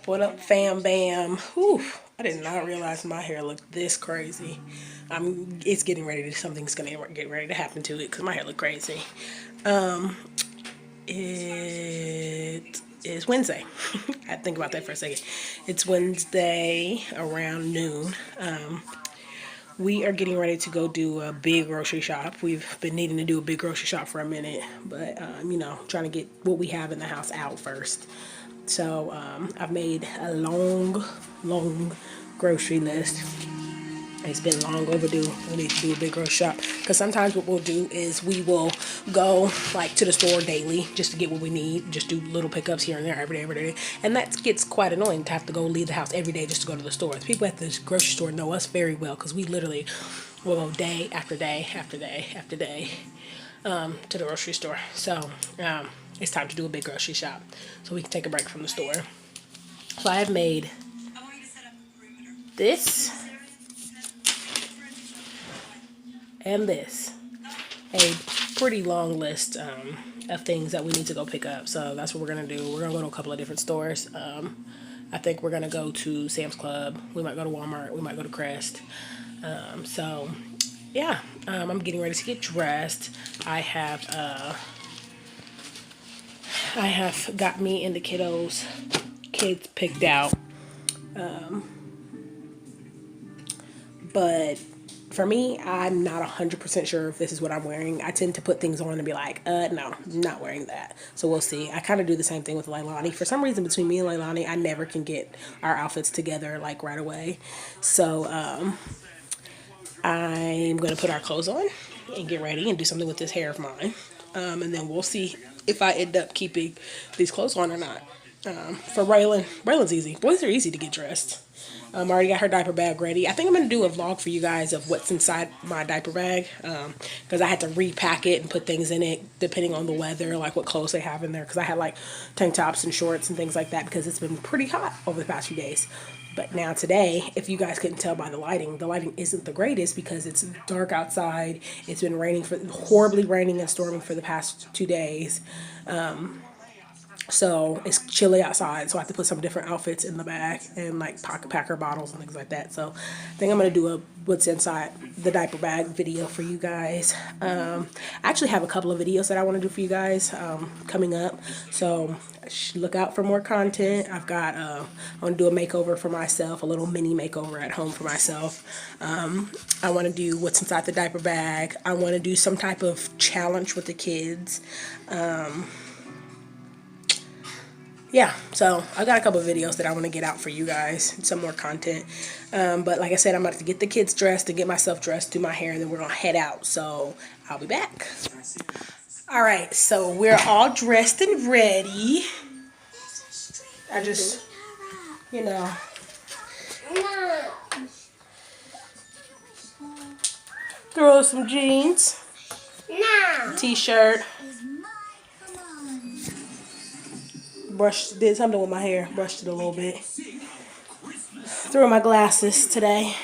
What up, fam bam? Whew, I did not realize my hair looked this crazy. It's getting ready to, something's gonna get ready to happen to it because my hair look crazy. It is Wednesday. I had to think about that for a second. It's Wednesday around noon. We are getting ready to go do a big grocery shop. We've been needing to do a big grocery shop for a minute, but trying to get what we have in the house out first. So I've made a long grocery list. It's been long overdue. We need to do a big grocery shop because sometimes what we'll do is we will go like to the store daily just to get what we need. Just do little pickups here and there every day, and that gets quite annoying to have to go leave the house every day just to go to the store. The people at the grocery store know us very well because we literally will go day after day after day after day to the grocery store. So it's time to do a big grocery shop so we can take a break from the store. So I have made this and this, a pretty long list of things that we need to go pick up. So that's what we're gonna do. We're gonna go to a couple of different stores. I think we're gonna go to Sam's Club. We might go to Walmart. We might go to Crest. Yeah, I'm getting ready to get dressed. I have got me and the kids picked out. But for me, I'm not 100% sure if this is what I'm wearing. I tend to put things on and be like, no, I'm not wearing that. So we'll see. I kind of do the same thing with Leilani. For some reason, between me and Leilani, I never can get our outfits together like right away. So I'm going to put our clothes on and get ready and do something with this hair of mine. And then we'll see if I end up keeping these clothes on or not. For Raylan's easy. Boys are easy to get dressed. I already got her diaper bag ready. I think I'm going to do a vlog for you guys of what's inside my diaper bag. Because I had to repack it and put things in it depending on the weather, like what clothes they have in there. Because I had like tank tops and shorts and things like that because it's been pretty hot over the past few days. But now today, if you guys couldn't tell by the lighting isn't the greatest because it's dark outside. It's been horribly raining and storming for the past 2 days. So it's chilly outside, so I have to put some different outfits in the bag and like packer bottles and things like that. So I think I'm going to do a what's inside the diaper bag video for you guys. I actually have a couple of videos that I want to do for you guys coming up. So look out for more content. I want to do a makeover for myself, a little mini makeover at home for myself. I want to do what's inside the diaper bag. I want to do some type of challenge with the kids. Yeah, so I got a couple of videos that I want to get out for you guys, some more content. But like I said, I'm about to get the kids dressed and get myself dressed, do my hair, and then we're going to head out. So I'll be back. All right, so we're all dressed and ready. I just, throw some jeans, t-shirt. Did something with my hair, brushed it a little bit. Threw my glasses today.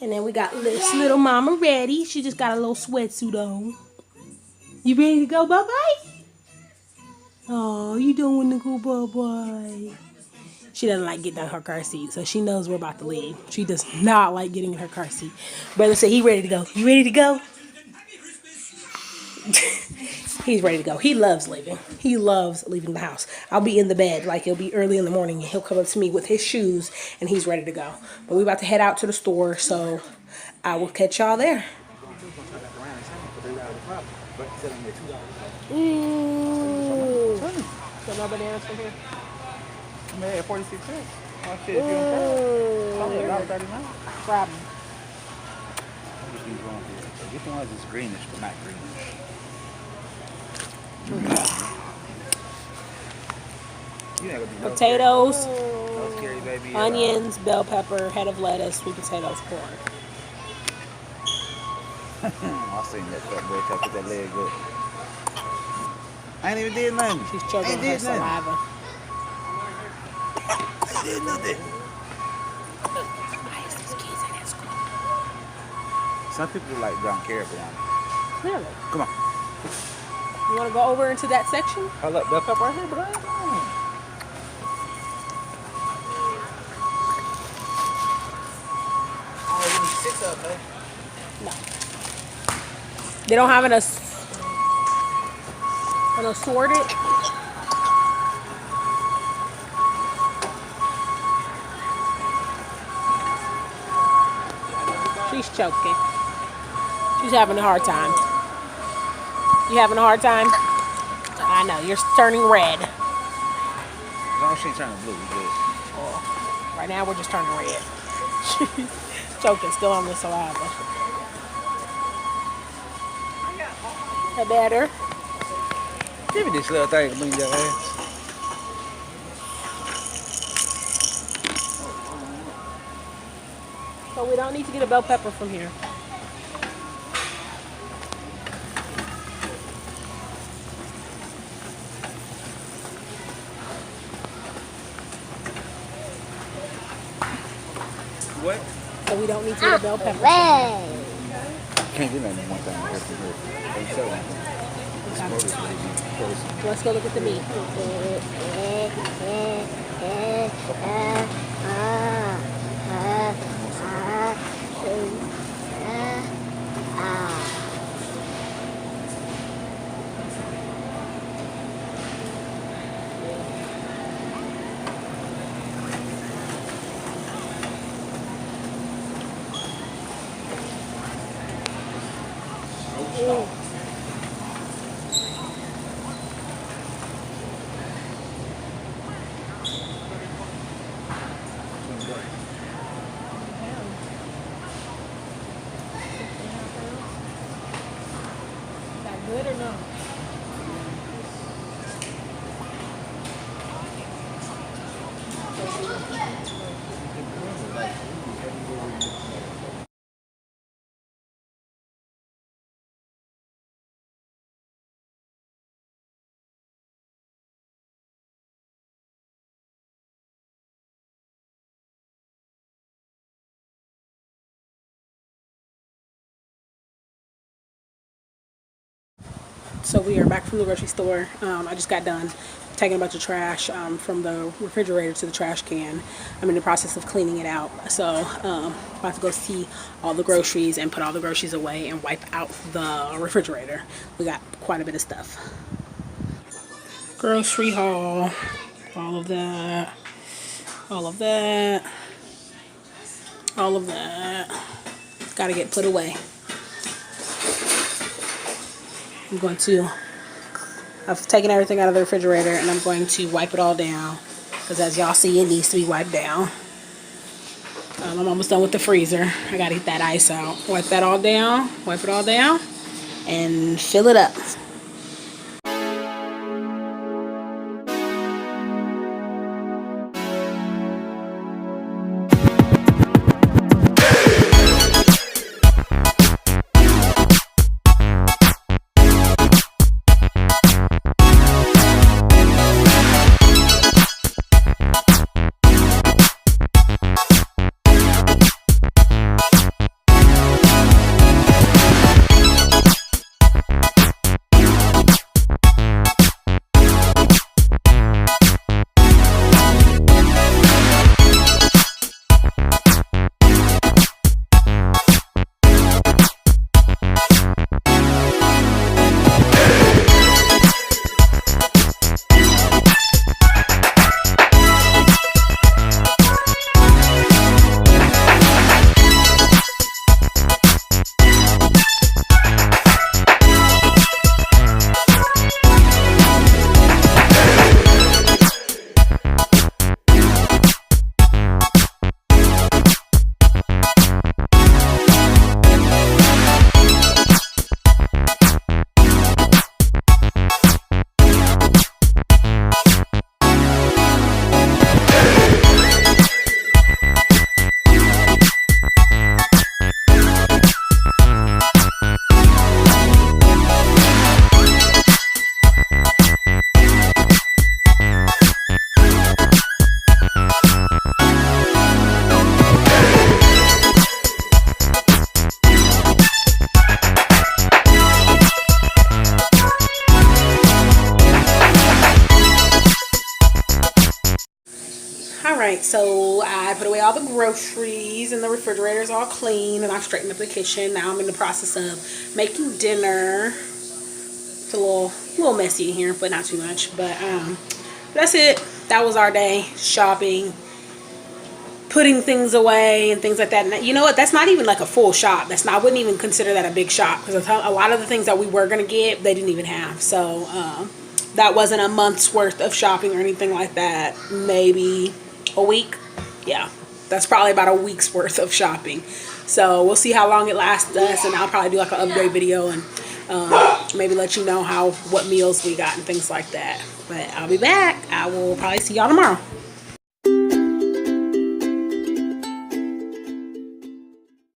And then we got this little mama ready. She just got a little sweatsuit on. You ready to go, bye-bye? Oh, you doing the go, bye-bye? She doesn't like getting out of her car seat, so she knows we're about to leave. She does not like getting in her car seat. Brother said he ready to go. You ready to go? He's ready to go. He loves leaving. He loves leaving the house. I'll be in the bed, like it'll be early in the morning, and he'll come up to me with his shoes, and he's ready to go. But we're about to head out to the store, so I will catch y'all there. Ooh. So no bananas from here? I made 46 cents. Oh shit, if you don't care. $39. Problem. Which one is greenish but not greenish? Potatoes, baby. onions, bell pepper, head of lettuce, sweet potatoes, corn. I seen that fat boy put that leg up. I ain't even did nothing. She's choking on her saliva. I did nothing. Why is these kids at school? Some people like don't care about it. Clearly. Come on. You want to go over into that section? Hold up, bell pepper right here, but I ain't No. They don't have an assorted. She's choking. She's having a hard time. You having a hard time? I know. You're turning red. As long as she ain't turning blue, we good. Oh, right now we're just turning red. She's choking still on the saliva. That better? Give me this little thing to bring your ass. So we don't need to get a bell pepper from here. What? So we don't need to get a bell pepper. Can't get nothing one time here from here. They sell anything. It's supposed to be close. Let's go look at the meat. Is that good or no? So we are back from the grocery store. I just got done taking a bunch of trash from the refrigerator to the trash can. I'm in the process of cleaning it out. So about to go see all the groceries and put all the groceries away and wipe out the refrigerator. We got quite a bit of stuff. Grocery haul. All of that. All of that. All of that. Gotta get put away. I've taken everything out of the refrigerator and I'm going to wipe it all down because as y'all see, it needs to be wiped down. I'm almost done with the freezer. I gotta get that ice out. Wipe that all down, wipe it all down, and fill it up. So I put away all the groceries and the refrigerator's all clean, and I've straightened up the kitchen. Now I'm in the process of making dinner. It's a little messy in here, but not too much. But that's it. That was our day. Shopping, putting things away and things like that. And you know what? That's not even like a full shop. I wouldn't even consider that a big shop, because a lot of the things that we were gonna get, they didn't even have. So that wasn't a month's worth of shopping or anything like that. Maybe a week. Yeah, that's probably about a week's worth of shopping. So we'll see how long it lasts us, and I'll probably do like an update video and maybe let you know what meals we got and things like that. But I'll be back. I will probably see y'all tomorrow.